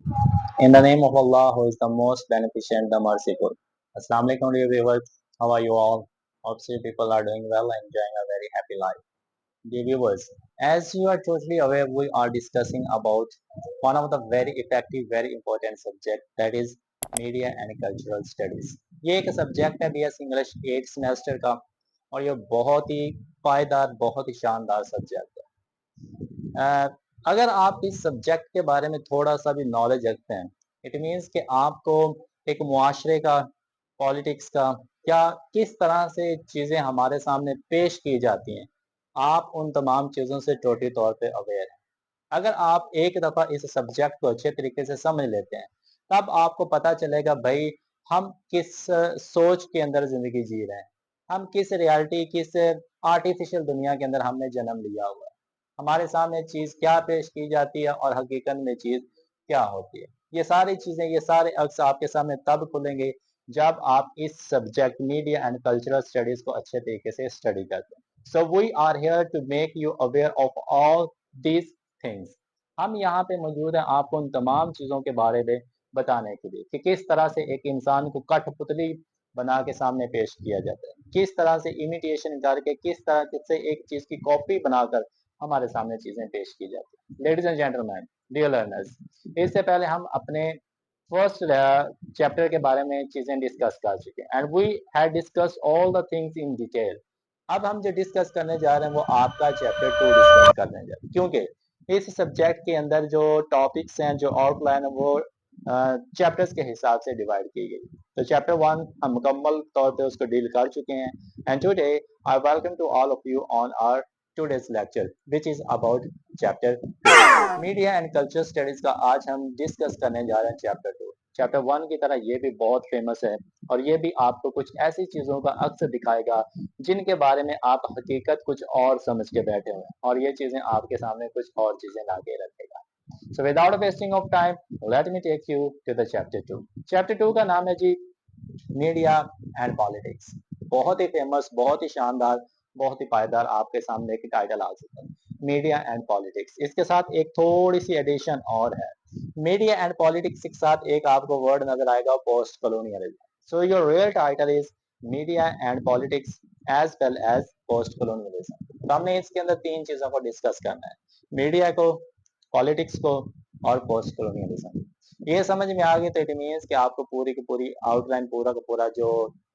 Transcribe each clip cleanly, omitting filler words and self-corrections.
In the name of Allah, who is the most beneficent, the merciful. Assalamu alaikum, dear viewers. How are you all? Hope you people are doing well and enjoying a very happy life. Dear viewers, as you are totally aware, we are discussing about one of the very effective, very important subject, that is media and cultural studies. ये एक subject है BS English 8 semester का और ये बहुत ही पायदार, बहुत ही शानदार subject है। अगर आप इस सब्जेक्ट के बारे में थोड़ा सा भी नॉलेज रखते हैं, इट मीन्स कि आपको एक मुआशरे का, पॉलिटिक्स का, क्या किस तरह से चीज़ें हमारे सामने पेश की जाती हैं, आप उन तमाम चीज़ों से टोटली तौर पे अवेयर हैं। अगर आप एक दफ़ा इस सब्जेक्ट को अच्छे तरीके से समझ लेते हैं, तब आपको पता चलेगा भाई हम किस सोच के अंदर ज़िंदगी जी रहे हैं, हम किस रियलिटी, किस आर्टिफिशियल दुनिया के अंदर हमने जन्म लिया हुआ है, हमारे सामने चीज़ क्या पेश की जाती है और हकीकत में चीज़ क्या होती है। ये सारी चीज़ें, ये सारे अक्स आपके सामने तब खुलेंगे जब आप इस subject media and cultural studies को अच्छे तरीके से स्टडी करते हैं। So we are here to make you aware of all these things. हम यहाँ पे मौजूद हैं आपको उन तमाम चीज़ों के बारे में बताने के लिए कि किस तरह से एक इंसान को कठपुतली बना के सामने पेश किया जाता है, किस तरह से इमिटेशन करके, किस तरह से एक चीज़ की कॉपी बनाकर हमारे सामने चीज़ें पेश की जाती हैं। Ladies and gentleman, dear learners, इससे पहले हम अपने फर्स्ट चैप्टर के बारे में चीज़ें डिस्कस कर चुके हैं and we had discuss all the things in detail. अब हम जो डिस्कस करने जा रहे हैं वो आपका चैप्टर 2 डिस्कस करने जा रहे हैं, क्योंकि इस सब्जेक्ट के अंदर जो टॉपिक्स हैं, जो आउटलाइन है, वो चैप्टर्स के हिसाब से डिवाइड की गई। तो चैप्टर 1 हम मुकम्मल तौर पे उसको डील कर चुके हैं and today I welcome to all of you on our today's lecture which is about chapter 2 media and culture studies का आज हम डिस्कस करने जा रहे हैं चैप्टर 2। चैप्टर 1 की तरह ये भी बहुत फेमस है और ये भी आपको कुछ ऐसी चीज़ों का अक्स दिखाएगा जिनके बारे में आप हकीकत कुछ और समझ के बैठे हुए हैं और ये चीज़ें आपके सामने कुछ और चीज़ें ला के रखेगा। So without wasting of time, let me take you to the chapter 2. Chapter 2 का नाम है जी मीडिया एंड पॉलिटिक्स। बहुत ही फेमस, बहुत ही शानदार, बहुत ही पायदार आपके सामने एक टाइटल आ चुका है, मीडिया एंड पॉलिटिक्स। इसके साथ एक थोड़ी सी एडिशन और है, मीडिया एंड पॉलिटिक्स के साथ एक आपको वर्ड नजर आएगा, post colonialism. So your real title is media and politics as well as post colonialism. तो हमने इसके अंदर तीन चीजों को डिस्कस करना है, मीडिया को, पॉलिटिक्स को और पोस्ट कॉलोनियलिज्म। ये समझ में आ गई तो इट मीन्स कि आपको पूरी की पूरी आउटलाइन, पूरा का पूरा जो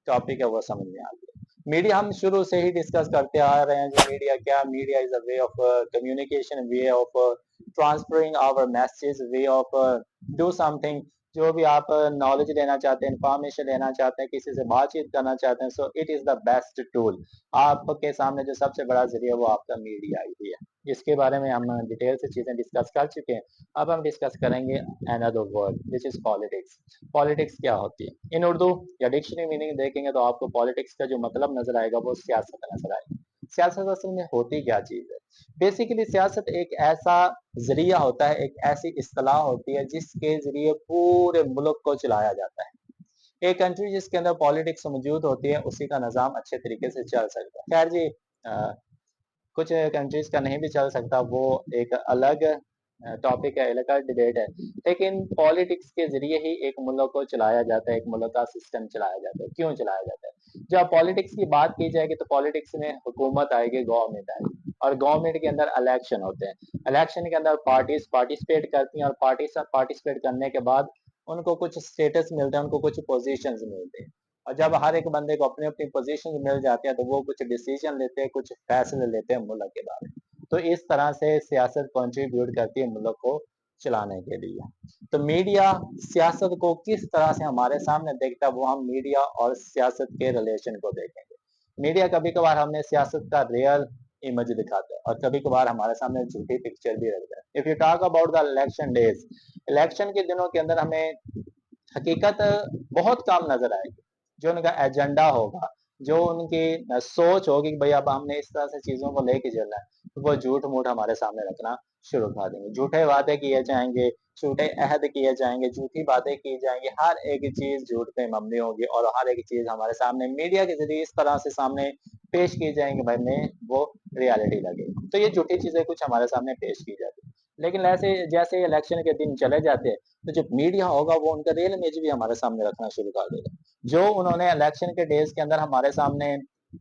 टॉपिक है वो समझ में आ गया। मीडिया हम शुरू से ही डिस्कस करते आ रहे हैं जी, मीडिया क्या, media is a way of communication, way of transferring our message, way of do something. जो भी आप नॉलेज लेना चाहते हैं, इंफॉर्मेशन लेना चाहते हैं, किसी से बातचीत करना चाहते हैं, so it is the best tool. आपके सामने जो सबसे बड़ा जरिया वो आपका मीडिया ही है। इसके बारे में हम डिटेल से चीजें डिस्कस कर चुके हैं। अब हम डिस्कस करेंगे another word which is politics. Politics क्या होती है? इन उर्दू या डिक्शनरी मीनिंग देखेंगे तो आपको पॉलिटिक्स का जो मतलब नजर आएगा वो सियासत नजर आएगी। सियासत असल में होती क्या चीज है? बेसिकली सियासत एक ऐसा जरिया होता है, एक ऐसी इस्तेलाह होती है जिसके जरिए पूरे मुल्क को चलाया जाता है। एक कंट्री जिसके अंदर पॉलिटिक्स मौजूद होती है उसी का निज़ाम अच्छे तरीके से चल सकता है। खैर जी, कुछ कंट्रीज का नहीं भी चल सकता, वो एक अलग टॉपिक है, अलग डिबेट है। लेकिन पॉलिटिक्स के जरिए ही एक मुल्क को चलाया जाता है, एक मुल्क का सिस्टम चलाया जाता है। क्यों चलाया जाता है? जब पॉलिटिक्स की बात की जाएगी तो पॉलिटिक्स में हुकूमत आएगी, गवर्नमेंट आएगी और गवर्नमेंट के अंदर इलेक्शन होते हैं। इलेक्शन के अंदर पार्टीज पार्टिसिपेट करती हैं और पार्टी पार्टिसिपेट करने के बाद उनको कुछ स्टेटस मिलता है, उनको कुछ पोजीशंस मिलते हैं। और जब हर एक बंदे को अपनी अपनी पोजीशन मिल जाती है तो वो कुछ डिसीजन लेते हैं, कुछ फैसले लेते हैं मुल्क के बारे में। तो इस तरह से सियासत कंट्रीब्यूट करती है मुल्क को चलाने के लिए। तो मीडिया सियासत को किस तरह से हमारे सामने देखता है वो हम मीडिया और सियासत के रिलेशन को देखेंगे। मीडिया कभी कभार हमें सियासत का रियल इमेज दिखाता है और कभी कभार हमारे सामने झूठी पिक्चर भी रखता है। If you talk about the election days, election के दिनों के अंदर हमें हकीकत बहुत कम नजर आएगी। जो उनका एजेंडा होगा, जो उनकी सोच होगी कि भाई अब हमने इस तरह से चीजों को लेके चलना है, तो वो झूठ मूठ हमारे सामने रखना शुरू कर देंगे। झूठे वादे किए जाएंगे, झूठे अहद किए जाएंगे, झूठी बातें की जाएंगी, हर एक चीज झूठ पे मबनी होगी और हर एक चीज हमारे सामने मीडिया के जरिए इस तरह से सामने पेश की जाएंगे भाई में वो रियलिटी लगे। तो ये झूठी चीजें कुछ हमारे सामने पेश की जाती है। لیکن جیسے الیکشن کے دن چلے جاتے ہیں تو جو میڈیا ہوگا وہ ان کا ریئل امیج بھی ہمارے سامنے رکھنا شروع کر دے گا. جو انہوں نے الیکشن کے ڈیز کے اندر ہمارے سامنے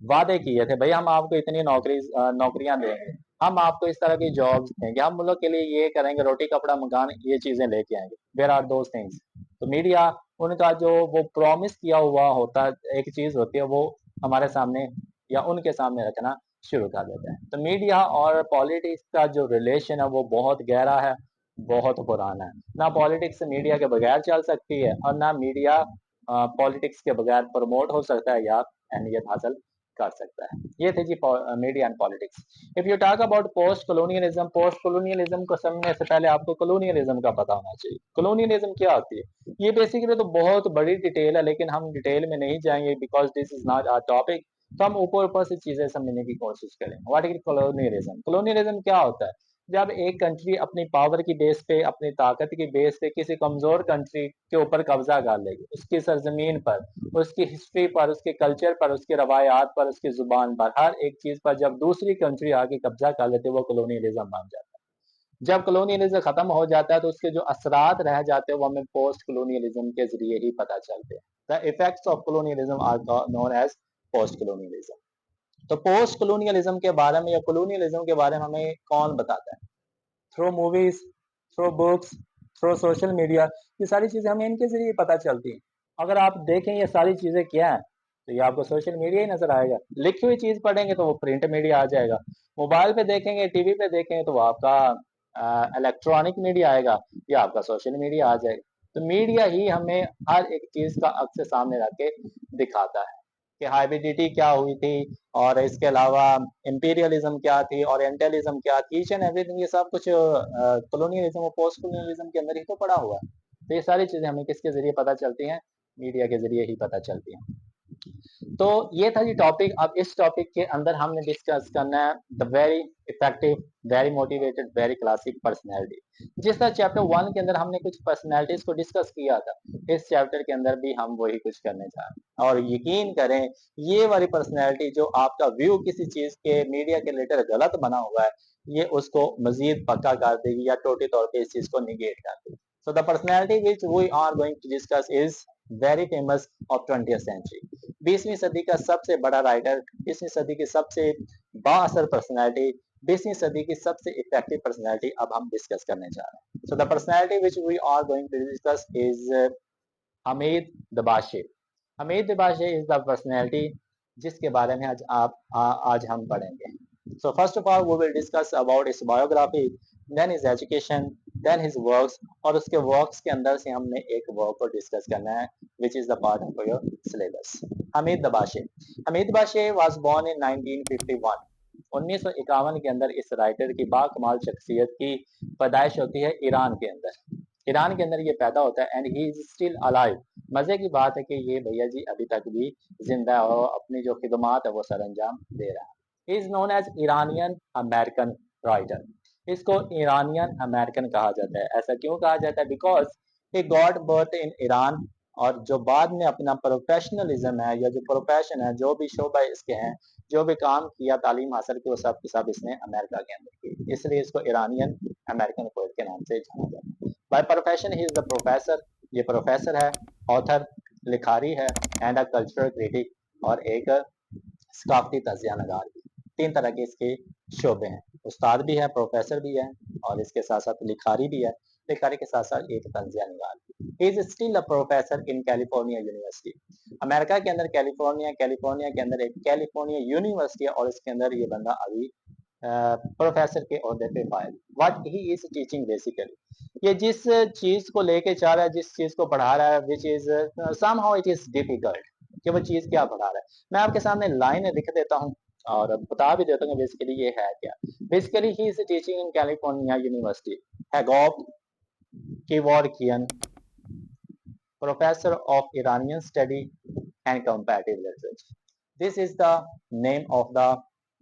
وعدے کیے تھے، بھائی ہم آپ کو اتنی نوکریاں دیں گے، ہم آپ کو اس طرح کی جابس دیں گے، ہم ملک کے لیے یہ کریں گے، روٹی کپڑا مکان یہ چیزیں لے کے آئیں گے. There are those things. تو میڈیا ان کا جو وہ پرومس کیا ہوا ہوتا ایک چیز ہوتی ہے وہ ہمارے سامنے یا ان کے سامنے رکھنا شروع کر دیتا ہے. تو میڈیا اور پالیٹکس کا جو ریلیشن ہے وہ بہت گہرا ہے، بہت پرانا ہے. نہ پالیٹکس میڈیا کے بغیر چل سکتی ہے اور نہ میڈیا پالیٹکس کے بغیر پروموٹ ہو سکتا ہے یا اہمیت حاصل کر سکتا ہے. یہ تھے جی media and politics. If you talk about post colonialism کو سمجھنے سے پہلے آپ کو کولونیلزم کا پتا ہونا چاہیے. کولونیلزم کیا ہوتی ہے؟ یہ بیسیکلی تو بہت بڑی ڈیٹیل ہے، لیکن ہم ڈیٹیل میں نہیں جائیں گے because this is not our topic. تو ہم اوپر سے چیزیں سمجھنے کی کوشش کریں. What is colonialism? کولونیلزم کیا ہوتا ہے؟ جب ایک کنٹری اپنی پاور کی بیس پہ، اپنی طاقت کی بیس پہ کسی کمزور کنٹری کے اوپر قبضہ کر لے گی، اس کی سرزمین پر، اس کی ہسٹری پر، اس کے کلچر پر، اس کی روایات پر، اس کی زبان پر، ہر ایک چیز پر جب دوسری کنٹری آ کے قبضہ کر لیتے وہ کولونیلزم بن جاتا ہے. جب کولونیلزم ختم ہو جاتا ہے تو اس کے جو اثرات رہ جاتے ہیں وہ ہمیں پوسٹ کولونیلزم کے ذریعے ہی پتہ چلتے ہیں. The effects of colonialism are known as post colonialism. تو پوسٹ کولونیلزم کے بارے میں یا کولونیلزم کے بارے میں ہمیں کون بتاتا ہے؟ Through movies, through books, through social media. یہ ساری چیزیں ہمیں ان کے ذریعے پتہ چلتی ہیں. اگر آپ دیکھیں یہ ساری چیزیں کیا ہیں تو یہ آپ کو سوشل میڈیا ہی نظر آئے گا. لکھی ہوئی چیز پڑھیں گے تو وہ پرنٹ میڈیا آ جائے گا. موبائل پہ دیکھیں گے، ٹی وی پہ دیکھیں گے تو وہ آپ کا الیکٹرانک میڈیا آئے گا یا آپ کا سوشل میڈیا آ جائے گا. تو میڈیا ہی ہمیں ہر ایک چیز کا عکس سامنے رکھ کے دکھاتا ہے کہ ہائبریڈیٹی کیا ہوئی تھی اور اس کے علاوہ امپیریلزم کیا تھی، اورینٹلزم کیا تھی، ایچ اینڈ ایوری تھنگ. یہ سب کچھ کولونیلزم اور پوسٹ کولونیلزم کے اندر ہی تو پڑا ہوا ہے. تو یہ ساری چیزیں ہمیں کس کے ذریعے پتہ چلتی ہیں؟ میڈیا کے ذریعے ہی پتہ چلتی ہیں. تو یہ تھا جی ٹاپک. اب اس ٹاپک کے اندر ہم نے ڈسکس کرنا ہے the very effective, very motivated, very classic personality. جس طرح چیپٹر 1 کے اندر ہم نے کچھ پرسنالٹیز کو ڈسکس کیا تھا، اس چیپٹر کے اندر بھی ہم وہی کچھ کرنے جا رہے ہیں. اور یقین کریں یہ والی پرسنالٹی جو آپ کا ویو کسی چیز کے میڈیا کے ریلیٹڈ غلط بنا ہوا ہے یہ اس کو مزید پکا کر دے گی یا ٹوٹی طور پہ اس چیز کو نگیٹ کر دے گی. So the personality which we are going to discuss is very famous of 20th century. 20ویں صدی کا سب سے بڑا رائٹر، 20ویں صدی کی سب سے با اثر پرسنالٹی، 20ویں صدی کی سب سے افیکٹو پرسنالٹی اب ہم ڈسکس کرنے جا رہے ہیں. So the personality which we are going to discuss is Hamid دباشی. Hamid دباشی is the personality جس کے بارے میں آج ہم پڑھیں گے. So first of all we will discuss about his biography, then his education, then his works. اور اس کے ورکس کے اندر سے ہم نے ایک ورک کو ڈسکس کرنا ہے which is the part of your syllabus. Hamid دباشی. Hamid دباشی was born in 1951. 1951 کے اندر اس رائٹر کی باکمال شخصیت کی پیدائش ہوتی ہے ایران کے اندر. ایران کے اندر یہ پیدا ہوتا ہے and he is still alive. مزے کی بات ہے کہ یہ بھیا جی ابھی تک بھی زندہ ہے اور اپنی جو خدمات ہے وہ سر انجام دے رہا ہے. He is known as Iranian American writer. اس کو ایرانین امریکن کہا جاتا ہے. ایسا کیوں کہا جاتا ہے؟ Because he got birth in Iran, اور جو بعد میں اپنا پروفیشنلزم ہے یا جو پروفیشن ہے، جو بھی شعبہ اس کے ہیں، جو بھی کام کیا، تعلیم حاصل کی، وہ سب کے سب اس نے امریکہ کے اندر کی. اس لیے اس کو ایرانین امریکن پوئٹ کے نام سے جانا جاتا ہے. By profession he is the professor. یہ پروفیسر ہے، آتھر، لکھاری ہے، اینڈ اے کلچرل کریٹک، اور ایک ثقافتی تجزیہ نگار بھی. 3 طرح کے اس کے شعبے ہیں. استاد بھی ہے، پروفیسر بھی ہے، اور اس کے ساتھ ساتھ لکھاری بھی ہے. لکھاری کے ساتھ ساتھ ایک تجزیہ نگار بھی. He is still a professor in California University. امریکہ کے اندر کیلیفورنیا کے اندر ایک کیلیفورنیا یونیورسٹی ہے اور اس کے اندر یہ بندہ ابھی پروفیسر کے عہدے پہ file. What he is teaching basically, یہ جس چیز کو لے کے چاہ رہا ہے، جس چیز کو پڑھا رہا ہے which is somehow it is difficult کہ وہ چیز کیا پڑھا رہا ہے. میں آپ کے سامنے لائنیں لکھ دیتا ہوں اور بتا بھی دیتا ہوں بیسیکلی یہ ہے کیا. Basically he is teaching in California University. Hagop Kevorkian, Professor of Iranian Study and Comparative Literature. This is the name of the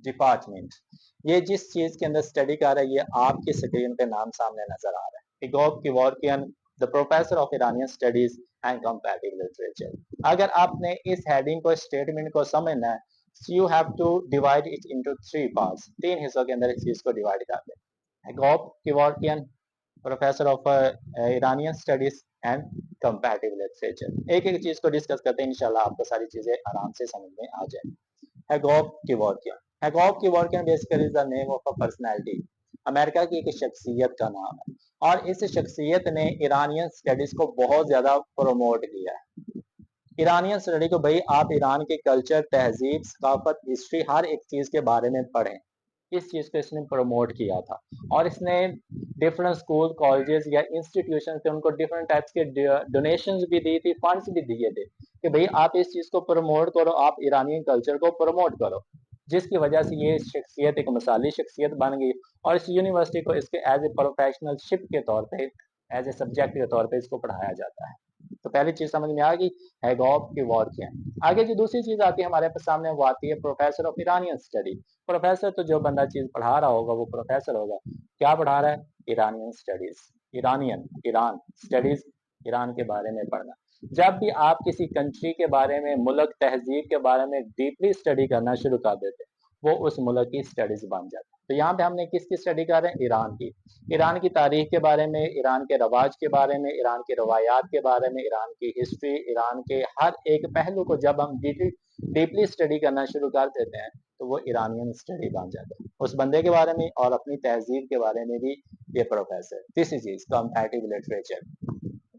department. یہ جس چیز کے اندر اسٹڈی کر رہا ہے یہ آپ کی اسکرین پہ نام سامنے نظر آ رہا ہے. ہیگوب کیورکین، the Professor of Iranian Studies and Comparative Literature. اگر آپ نے اس ہیڈنگ کو، اسٹیٹمنٹ کو سمجھنا ہے، you have to divide it into 3 parts. 3 حصوں کے اندر اس چیز کو ڈیوائڈ کر دیں. Agop Kevorkian, professor of Iranian studies and comparative literature. एक एक चीज को डिस्कस करते हैं, इंशाल्लाह आपको सारी चीजें आराम से समझ में आ जाए। Hagop Kevorkian, Hagop Kevorkian basically is the name of a personality, America की एक शख्सियत का नाम है, और इस शख्सियत ने ईरानियन स्टडीज को बहुत ज्यादा प्रमोट किया है। ईरानियन स्टडी को भाई आप ईरान के कल्चर, तहजीब, सकाफत, हिस्ट्री, हर एक चीज के बारे में पढ़ें, इस चीज को इसने प्रमोट किया था। और इसने डिफरेंट स्कूल, कॉलेजेस या इंस्टीट्यूशन से उनको डिफरेंट टाइप्स के डोनेशंस भी दी थी, फंड्स भी दिए थे कि भाई आप इस चीज को प्रमोट करो, आप ईरानियन कल्चर को प्रमोट करो, जिसकी वजह से ये शख्सियत एक मिसाली शख्सियत बन गई। और इस यूनिवर्सिटी को इसके एज ए प्रोफेशनल शिप के तौर पे, एज ए सब्जेक्ट के तौर पे इसको पढ़ाया जाता है। तो पहली चीज समझ में आ गई, हैगॉप की वॉर क्या है। आगे जो दूसरी चीज आती है हमारे सामने, वो आती है professor of Iranian study. Professor तो जो बंदा चीज पढ़ा रहा होगा वो प्रोफेसर होगा। क्या पढ़ा रहा है? Iranian studies, Iranian, Iran, studies, Iran के बारे में पढ़ना। जब भी आप किसी कंट्री के बारे में, मुल्क, तहजीब के बारे में डीपली स्टडी करना शुरू कर देते, वो उस मुल्क की स्टडीज बन जाता है। तो यहाँ पे हमने किसकी स्टडी कर रहे हैं? ईरान की। ईरान की तारीख के बारे में, ईरान के रवाज के बारे में, ईरान के रवायात के बारे में, ईरान की हिस्ट्री, ईरान के हर एक पहलू को जब हम डीपली स्टडी करना शुरू कर देते हैं तो वो ईरानियन स्टडी बन जाता है, उस बंदे के बारे में और अपनी तहजीब के बारे में भी ये प्रोफेसर। तीसरी चीज, कंपैरेटिव लिटरेचर।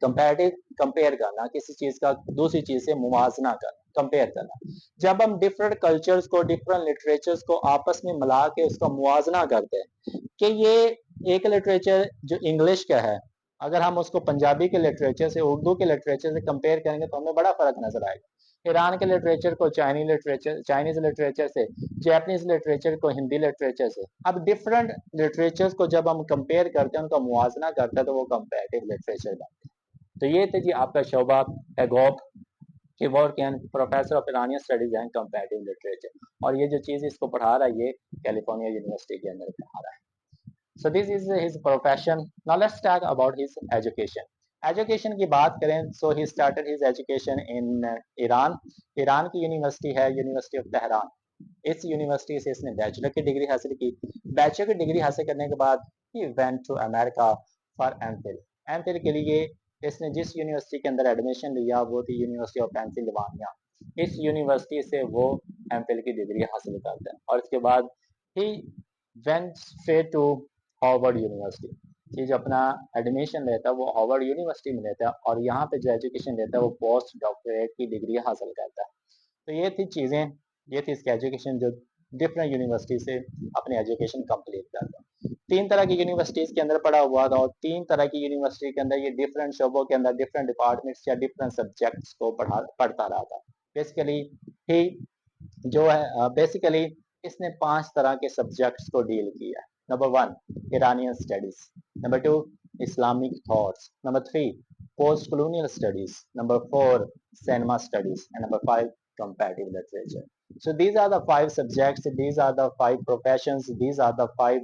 कंपैरेटिव, कंपेयर करना, किसी चीज का दूसरी चीज से मुवाजना करना, कंपेयर करना। जब हम डिफरेंट कल्चर्स को, डिफरेंट लिटरेचर्स को आपस में मिला के उसका मुवाजना करते हैं कि ये एक लिटरेचर जो इंग्लिश का है, अगर हम उसको पंजाबी के लिटरेचर से, उर्दू के लिटरेचर से कंपेयर करेंगे तो हमें बड़ा फर्क नजर आएगा। ईरान के लिटरेचर को चाइनीज लिटरेचर से, जैपनीज लिटरेचर को हिंदी लिटरेचर से। अब डिफरेंट लिटरेचर्स को जब हम कंपेयर करते हैं, उनका मुवाजना करते हैं, तो वो कंपेरेटिव लिटरेचर बनते हैं। तो ये थे जी आपका शोबा Hagop Kevorkian, professor of Iranian studies and comparative literature. और ये जो चीज इसको पढ़ा रहा है, ये कैलिफोर्निया यूनिवर्सिटी के अंदर पढ़ा रहा है। So this is his profession. Now let's talk about his education. Education की बात करें, so he started his education in Iran. Iran की यूनिवर्सिटी है यूनिवर्सिटी ऑफ तेहरान। इस यूनिवर्सिटी से इसने बैचलर की डिग्री हासिल की। बैचलर की डिग्री हासिल करने के बाद he went to America for MPhil। MPhil के लिए इसने जिस यूनिवर्सिटी के अंदर एडमिशन लिया वो थी यूनिवर्सिटी ऑफ पेंसिल्वानिया। इस यूनिवर्सिटी से वो MPhil की डिग्री हासिल करते हैं, और इसके बाद he went straight to Harvard university. ये जो अपना एडमिशन लेता है वो हार्वर्ड यूनिवर्सिटी में लेता है, और यहाँ पे जो एजुकेशन लेता है वो पोस्ट डॉक्टरेट की डिग्री हासिल करता है। तो ये थी चीज़ें, ये थी इसकी एजुकेशन जो डिफरेंट यूनिवर्सिटी से अपनी एजुकेशन कंप्लीट करता है। तीन तरह की यूनिवर्सिटीज़ के अंदर पढ़ा हुआ था, और तीन तरह की यूनिवर्सिटी के अंदर ये डिफरेंट शोबों के अंदर डिफरेंट डिपार्टमेंट्स या डिफरेंट सब्जेक्ट्स को पढ़ता रहा था। बेसिकली ही जो है बेसिकली इसने 5 तरह के सब्जेक्ट्स को डील किया है। Number 1 Iranian studies, number 2 Islamic thoughts, number 3 post colonial studies, number 4 cinema studies, and number 5 comparative literature. So these are the 5 subjects, these are the 5 professions, these are the 5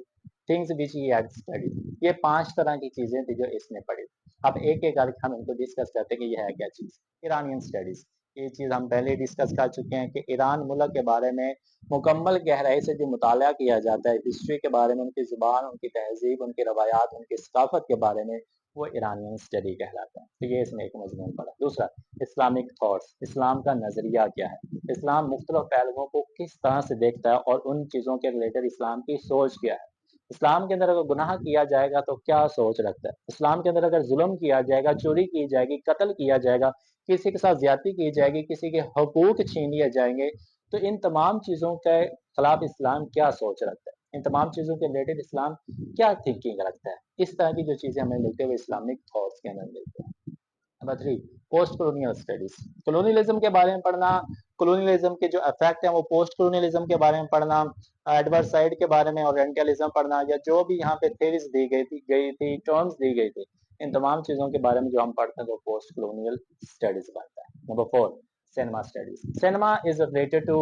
things which he had studied. ये 5 तरह की चीजें थी जो इसने पढ़ी। अब एक एक करके हम इनको डिस्कस करते हैं कि ये है क्या चीज। ईरानियन स्टडीज, ये चीज हम पहले डिस्कस कर चुके हैं कि ईरान मुल्क के बारे में मुकम्मल गहराई से जो मुताला किया जाता है, हिस्ट्री के बारे में, उनकी ज़ुबान, उनकी तहजीब, उनकी रवायात, उनकी सकाफत के बारे में, वो ईरानियन स्टडी कहलाता है। तो ये इसमें एक मजमून पड़ा। दूसरा इस्लामिक थॉट्स, इस्लाम का नज़रिया क्या है, इस्लाम मुख्तलिफ पहलुओं को किस तरह से देखता है और उन चीज़ों के रिलेटेड इस्लाम की सोच क्या है। इस्लाम के अंदर अगर गुनाह किया जाएगा तो क्या सोच रखता है, इस्लाम के अंदर अगर जुल्म किया जाएगा, चोरी की जाएगी, कत्ल किया जाएगा, किसी के साथ ज्यादती की जाएगी, किसी के हकूक छीन लिए जाएंगे, तो इन तमाम चीज़ों के खिलाफ इस्लाम क्या सोच रखता है, इन तमाम चीज़ों के रिलेटेड इस्लाम क्या थिंकिंग रखता है। इस तरह की जो चीज़ें हमें मिलते हुए इस्लामिक थॉट्स के अंदर मिलते हैं। Number 3 post colonial studies, colonialism के बारे में पढ़ना, कॉलोनियलिज्म के जो इफेक्ट हैं वो पोस्ट कॉलोनियलिज्म के बारे में पढ़ना, एडवर्स साइड के बारे में, ओरिएंटलिज्म पढ़ना, या जो भी यहाँ पे थेरीज दी गई थी, टर्म्स दी गई थी, इन तमाम चीज़ों के बारे में जो हम पढ़ते हैं तो पोस्ट कॉलोनियल स्टडीज बनता है। Number 4 cinema studies, cinema is related to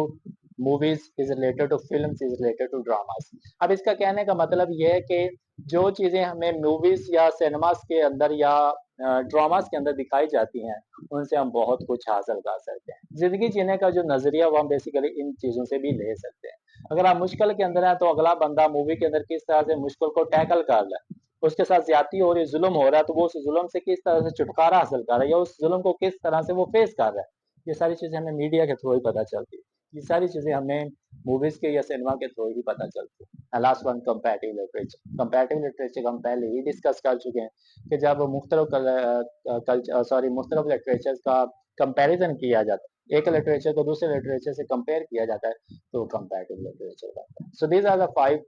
movies, is related to films, is related to dramas. अब इसका कहने का मतलब ये है कि जो चीज़ें हमें मूवीज या सिनेमास के अंदर या ड्रामास के अंदर दिखाई जाती हैं, उनसे हम बहुत कुछ हासिल कर सकते हैं। जिंदगी जीने का जो नजरिया वो हम बेसिकली इन चीज़ों से भी ले सकते हैं। अगर आप मुश्किल के अंदर हैं तो अगला बंदा मूवी के अंदर किस तरह से मुश्किल को टैकल कर रहा है, उसके साथ ज्यादती हो रही है, जुल्म हो रहा है, तो वो उस जुल्म से किस तरह से छुटकारा हासिल कर रहा है या उस जुल्म को किस तरह से वो फेस कर रहा है, ये सारी चीजें हमें मीडिया के थ्रू ही पता चलती है। ये सारी चीजें हमें मूवीज के या सिनेमा के थ्रू ही पता चलती है। Last one, comparative literature. Comparative literature हम पहले ही डिस्कस कर चुके हैं कि जब मुख्तलिफ लिटरेचर का कंपैरिजन किया जाता है, एक लिटरेचर को दूसरे लिटरेचर से कंपेयर किया जाता है, तो कंपैरेटिव लिटरेचर बनता है। So these are the 5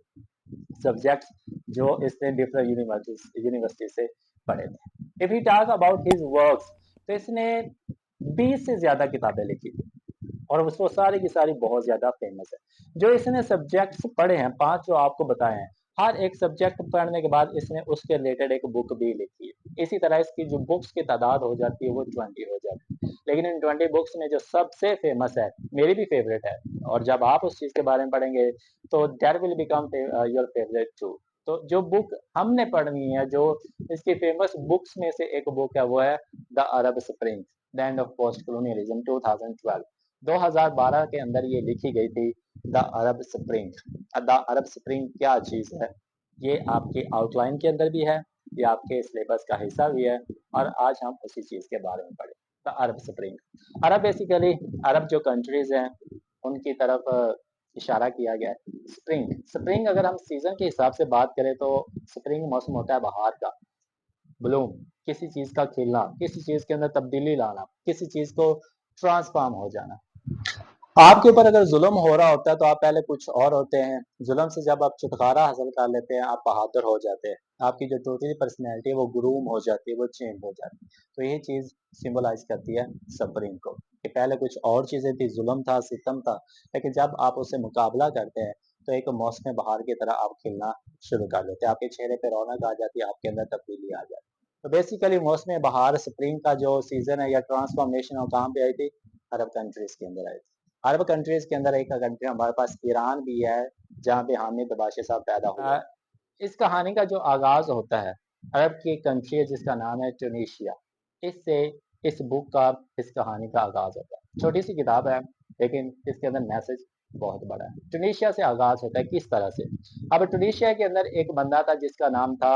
subjects जो इसने डिफरेंट यूनिवर्सिटी से पढ़े थे। If he talk about his works, तो इसने 20 से ज्यादा किताबें लिखी थी और उसको सारी की सारी बहुत ज्यादा फेमस है। जो इसने सब्जेक्ट्स पढ़े हैं 5 जो आपको बताए हैं, हर एक सब्जेक्ट पढ़ने के बाद इसने उसके रिलेटेड एक बुक भी लिखी है। इसी तरह इसकी जो बुक्स की तादाद हो जाती है वो 20 हो जाती है। लेकिन इन 20 बुक्स में जो सबसे फेमस है, मेरी भी फेवरेट है, और जब आप उस चीज के बारे में पढ़ेंगे तो that will become your favourite too. तो जो बुक हमने पढ़नी है, जो इसकी फेमस बुक्स में से एक बुक है, वो है the Arab spring, the end of post colonialism 2012। 2012 के अंदर ये लिखी गई थी, the Arab spring. The Arab spring क्या चीज है, ये आपके आउटलाइन के अंदर भी है, ये आपके सिलेबस का हिस्सा भी है, और आज हम उसी चीज के बारे में पढ़े। The Arab spring, Arab basically Arab जो कंट्रीज हैं उनकी तरफ इशारा किया गया है। स्प्रिंग, स्प्रिंग अगर हम सीजन के हिसाब से बात करें तो स्प्रिंग मौसम होता है बहार का, ब्लूम, किसी चीज का खिलना, किसी चीज के अंदर तब्दीली लाना, किसी चीज को ट्रांसफॉर्म हो जाना। आपके ऊपर अगर जुल्म हो रहा होता है तो आप पहले कुछ और होते हैं, जुल्म से जब आप छुटकारा हासिल कर लेते हैं आप बहादुर हो जाते हैं, आपकी जो टोटली पर्सनैलिटी है वो ग्रूम हो जाती है, वो चेंज हो जाती है। तो ये चीज सिंबलाइज करती है सफरिंग को, कि पहले कुछ और चीजें थी, जुल्म था, सितम था, लेकिन जब आप उससे मुकाबला करते हैं तो एक मौसम बहार की तरह आप खिलना शुरू कर देते हैं, आपके चेहरे पे रौनक आ जाती है, आपके अंदर तब्दीली आ जाती है। तो बेसिकली मौसम बहार स्प्रिंग का जो सीजन है या ट्रांसफॉर्मेशन, और कहाँ पे आई थी, अरब कंट्रीज के अंदर आई थी। अरब कंट्रीज के अंदर एक कंट्री हमारे पास ईरान भी है, जहाँ पे हामिद बादशाह साहब पैदा हुए। इस कहानी का जो आगाज होता है, अरब की एक कंट्री है जिसका नाम है ट्यूनीशिया, इससे इस बुक का, इस कहानी का आगाज होता है। छोटी सी किताब है लेकिन इसके अंदर मैसेज बहुत बड़ा है। ट्यूनीशिया से आगाज होता है, किस तरह से। अब ट्यूनीशिया के अंदर एक बंदा था जिसका नाम था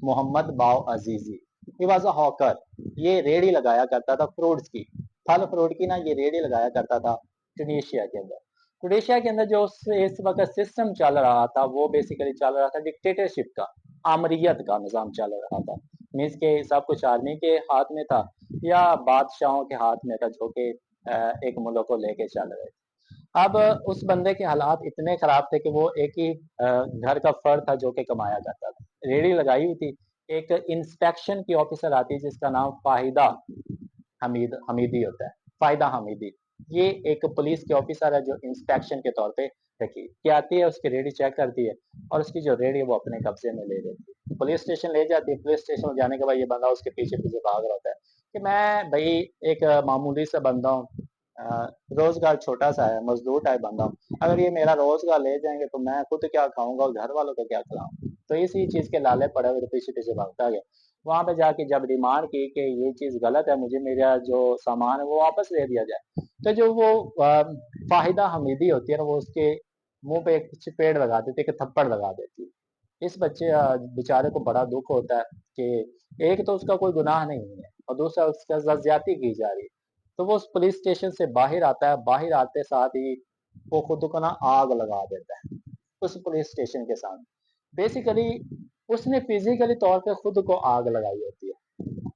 मोहम्मद बाव अजीजी। ही वॉज अ हॉकर, ये रेडी लगाया करता था फ्रूट्स की, फल फ्रूट की ना, ये रेडी लगाया करता था ट्यूनीशिया के अंदर। ट्यूनीशिया के अंदर जो इस वक्त सिस्टम चल रहा था वो बेसिकली चल रहा था डिक्टेटरशिप का, आमरीत का निज़ाम चल रहा था। मीन्स के सब कुछ आर्मी के हाथ में था या बादशाहों के हाथ में था, जो कि एक मुल्क को लेके चल रहे थे। अब उस बंदे के हालात इतने खराब थे कि वो एक ही घर का फर्द था जो कि कमाया करता था, रेडी लगाई हुई थी। एक इंस्पेक्शन की ऑफिसर आती है जिसका नाम फाहिदा हमीदी होता है, फायदा हमीदी। ये एक पुलिस की ऑफिसर है जो इंस्पेक्शन के तौर पे रखी क्या आती है, उसकी रेडी चेक करती है और उसकी जो रेडी है वो अपने कब्जे में ले लेती है, पुलिस स्टेशन ले जाती है। पुलिस स्टेशन जाने के बाद ये बंदा उसके पीछे पीछे भाग रहा होता है कि मैं भाई एक मामूली सा बंदा हूँ, रोजगार छोटा सा है, मजदूर टाइप बंदा हूँ, अगर ये मेरा रोजगार ले जाएंगे तो मैं खुद क्या खाऊंगा और घर वालों को क्या खिलाऊंगा। तो इसी चीज के लाले पड़े हुए पीछे पीछे भागता गया। वहां पे जाके जब डिमांड की कि ये चीज गलत है, मुझे मेरा जो सामान है वो वापस दे दिया जाए, तो जो वो फाहिदा हमीदी होती है ना, वो उसके मुंह पे एक चपेड़ लगा देती है, एक थप्पड़ लगा देती है। इस बच्चे बेचारे को बड़ा दुख होता है कि एक तो उसका कोई गुनाह नहीं है और दूसरा उसका ज्यादती की जा रही है। तो वो उस पुलिस स्टेशन से बाहर आता है, बाहर आते साथ ही वो खुद को ना आग लगा देता है उस पुलिस स्टेशन के सामने। बेसिकली उसने फिजिकली तौर पे खुद को आग लगाई होती है,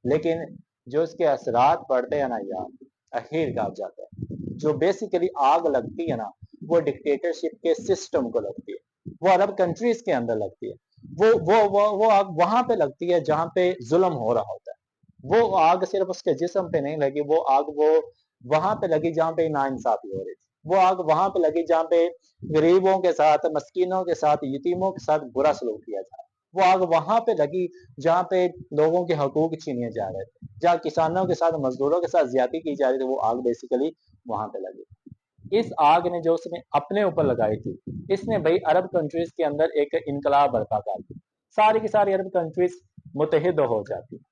लेकिन जो इसके असरात पड़ते हैं ना यार, अखीर गाप जाता है। जो बेसिकली आग लगती है ना, वो डिक्टेटरशिप के सिस्टम को लगती है, वो अरब कंट्रीज के अंदर लगती है, वो आग वहां पे लगती है जहां पे जुल्म हो रहा होता है। वो आग सिर्फ उसके जिस्म पे नहीं लगी, वो आग वो वहां पे लगी जहां पे नाइंसाफी हो रही थी, वो आग वहां पे लगी जहां पे गरीबों के साथ, मस्कीनों के साथ, यतीमों के साथ बुरा सलूक किया जा रहा है। वो आग वहां पे लगी जहां पे लोगों के हकूक छीने जा रहे थे, जहां किसानों के साथ, मजदूरों के साथ ज्यादती की जा रही थी, वो आग बेसिकली वहां पे लगी। इस आग ने जो उसने अपने ऊपर लगाई थी, इसने भाई अरब कंट्रीज के अंदर एक इनकलाब बर्पा कर दी, सारी की सारी अरब कंट्रीज मुतहिद हो जाती।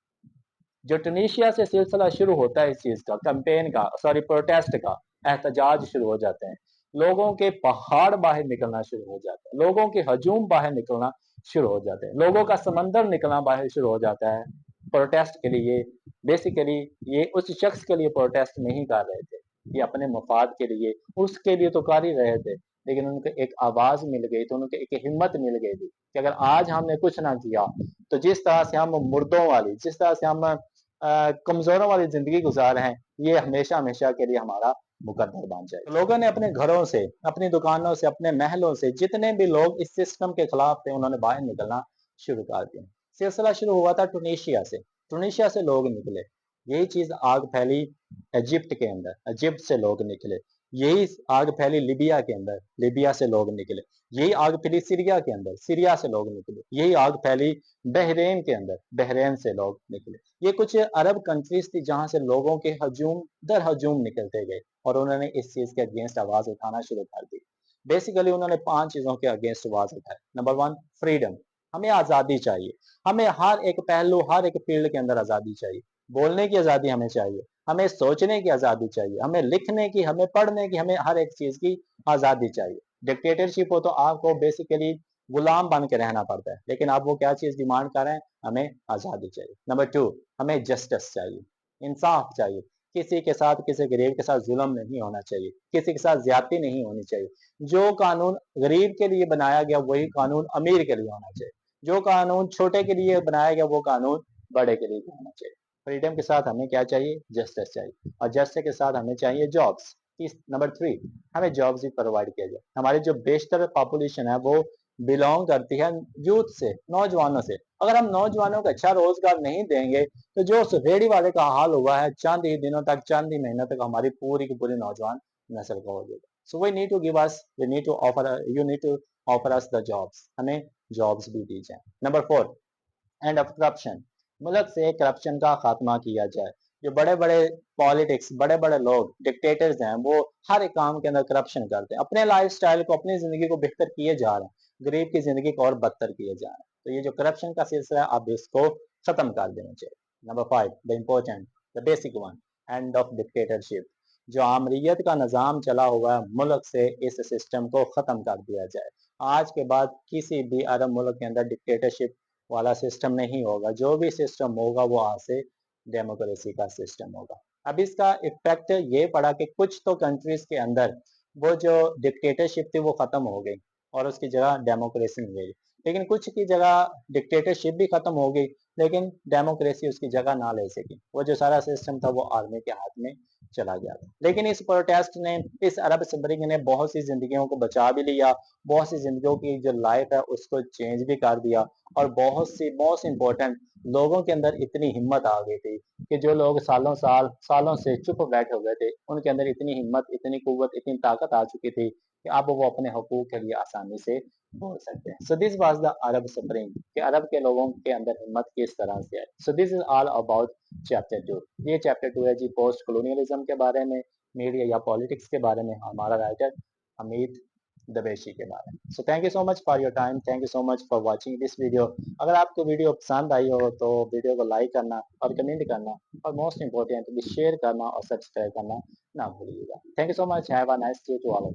जो ट्यूनीशिया से सिलसिला शुरू होता है इस चीज का, कैंपेन का, सॉरी प्रोटेस्ट का, एहतजाज शुरू हो जाते हैं लोगों के पहाड़ बाहर निकलना शुरू हो जाते हैं, लोगों के हजूम बाहर निकलना शुरू हो जाते हैं, लोगों का समंदर निकलना बाहर शुरू हो जाता है प्रोटेस्ट के लिए। बेसिकली ये उस शख्स के लिए प्रोटेस्ट नहीं कर रहे थे, ये अपने मफाद के लिए, उसके लिए तो कर ही रहे थे, लेकिन उनको एक आवाज मिल गई, तो उनको एक हिम्मत मिल गई थी कि अगर आज हमने कुछ ना किया तो जिस तरह से हम मुर्दों वाली, जिस तरह से हम कमजोरों वाली जिंदगी गुजार रहे हैं, ये हमेशा हमेशा के लिए हमारा मुकद्दर बन जाए। तो लोगों ने अपने घरों से, अपनी दुकानों से, अपने महलों से, जितने भी लोग इस सिस्टम के खिलाफ थे, उन्होंने बाहर निकलना शुरू कर दिया। सिलसिला शुरू हुआ था टूनीशिया से, टूनीशिया से लोग निकले, यही चीज आग फैली इजिप्ट के अंदर, इजिप्ट से लोग निकले, यही आग फैली लिबिया के अंदर, लिबिया से लोग निकले, यही आग फैली सीरिया के अंदर, सीरिया से लोग निकले, यही आग फैली बहरीन के अंदर, बहरीन से लोग निकले। ये कुछ अरब कंट्रीज थी जहां से लोगों के हजूम दर हजूम निकलते गए और उन्होंने इस चीज के अगेंस्ट आवाज उठाना शुरू कर दी। बेसिकली उन्होंने 5 चीजों के अगेंस्ट आवाज उठाई। नंबर 1, फ्रीडम, हमें आजादी चाहिए, हमें हर एक पहलू, हर एक फील्ड के अंदर आजादी चाहिए, बोलने की आजादी हमें चाहिए, हमें सोचने की आजादी चाहिए, हमें लिखने की, हमें पढ़ने की, हमें हर एक चीज की आजादी चाहिए। डिक्टेटरशिप हो तो आपको बेसिकली गुलाम बन के रहना पड़ता है, लेकिन आप वो क्या चीज डिमांड कर रहे हैं, हमें आजादी चाहिए। नंबर 2, हमें जस्टिस चाहिए, इंसाफ चाहिए, किसी के साथ, किसी गरीब के साथ जुल्म नहीं होना चाहिए, किसी के साथ ज्यादती नहीं होनी चाहिए। जो कानून गरीब के लिए बनाया गया वही कानून अमीर के लिए होना चाहिए, जो कानून छोटे के लिए बनाया गया वो कानून बड़े के लिए भी होना चाहिए। फ्रीडम के साथ हमें क्या चाहिए, जस्टिस चाहिए, और जस्टिस के साथ हमें चाहिए जॉब्स। नंबर 3, हमें जॉब्स भी प्रोवाइड किया जाए। हमारी जो बेशतर पॉपुलेशन है वो बिलोंग करती है यूथ से, नौजवानों से। अगर हम नौजवानों को अच्छा रोजगार नहीं देंगे तो जो उस रेडी वाले का हाल हुआ है, चंद ही दिनों तक, चंद ही महीनों तक हमारी पूरी की पूरी नौजवान नस्ल को हो जाएगा। So we need to give us, we need to offer, you need to offer us the jobs, हमें जॉब्स भी दी जाए। नंबर 4, एंड ऑफ करप्शन, मुल्क से करप्शन का खात्मा किया जाए। जो बड़े बड़े पॉलिटिक्स, बड़े बड़े लोग, डिक्टेटर्स हैं, वो हर एक काम के अंदर करप्शन करते हैं, अपने लाइफ स्टाइल को, अपनी जिंदगी को बेहतर किए जा रहे हैं, गरीब की जिंदगी को और बदतर किए जा रहे हैं। तो ये जो करप्शन का सिलसिला है, आप इसको खत्म कर देना चाहिए। Number 5, the important, the basic one, end of dictatorship, जो आमरीत का निज़ाम चला हुआ है, मुल्क से इस सिस्टम को ख़त्म कर दिया जाए। आज के बाद किसी भी अरब मुल्क के अंदर डिक्टेटरशिप वाला सिस्टम नहीं होगा, जो भी सिस्टम होगा वो आज से डेमोक्रेसी का सिस्टम होगा। अब इसका इफेक्ट ये पड़ा कि कुछ तो कंट्रीज के अंदर वो जो डिक्टेटरशिप थी वो ख़त्म हो गई और उसकी जगह डेमोक्रेसी मिल गई, लेकिन कुछ की जगह डिक्टेटरशिप भी ख़त्म हो गई, लेकिन डेमोक्रेसी उसकी जगह ना ले सकी। वो जो सारा सिस्टम था वो आर्मी के हाथ में चला गया था। लेकिन इस प्रोटेस्ट ने, इस अरब स्प्रिंग ने बहुत सी जिंदगियों को बचा भी लिया, बहुत सी जिंदगियों की जो लाइफ है उसको चेंज भी कर दिया, और बहुत सी मोस्ट इम्पोर्टेंट, लोगों के अंदर इतनी हिम्मत आ गई थी कि जो लोग सालों से चुप बैठे हुए थे, उनके अंदर इतनी हिम्मत, इतनी कुव्वत, इतनी ताकत आ चुकी थी कि अब वो अपने हकूक के लिए आसानी से बोल सकते हैं। So this was the Arab spring, कि अरब के लोगों के अंदर हिम्मत किस तरह से है। So this is all about chapter 2। ये चैप्टर 2 है जी पोस्ट कॉलोनियलिज्म के बारे में, मीडिया या पॉलिटिक्स के बारे में, हमारा राइटर अमित दबेशी के बारे में। So thank you so much for your time, thank you so much for watching this video. अगर आपको वीडियो पसंद आई हो तो वीडियो को लाइक करना और कमेंट करना, और मोस्ट इंपॉर्टेंट भी शेयर करना और सब्सक्राइब करना ना भूलिएगा। Thank you so much, have a nice day to all.